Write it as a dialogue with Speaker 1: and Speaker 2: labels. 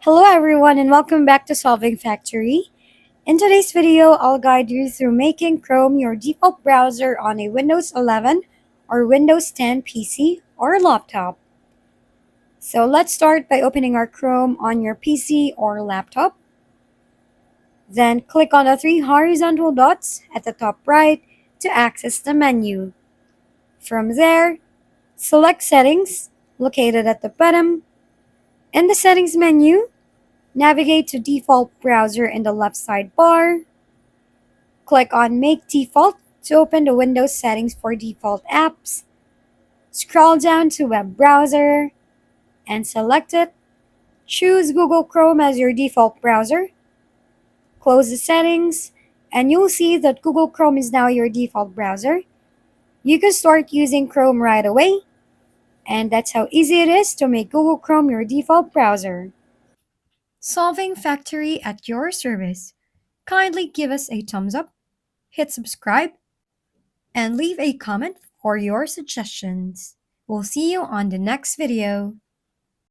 Speaker 1: Hello everyone and welcome back to Solving Factory. In today's video, I'll guide you through making Chrome your default browser on a Windows 11 or Windows 10 PC or laptop. So let's start by opening our Chrome on your PC or laptop. Then click on the three horizontal dots at the top right to access the menu. From there, select Settings, located at the bottom. In the Settings menu, navigate to Default Browser in the left sidebar. Click on Make Default to open the Windows settings for default apps. Scroll down to Web Browser and select it. Choose Google Chrome as your default browser. Close the settings and you'll see that Google Chrome is now your default browser. You can start using Chrome right away, and that's how easy it is to make Google Chrome your default browser. Solving Factory at your service. Kindly give us a thumbs up, hit subscribe, and leave a comment for your suggestions. We'll see you on the next video.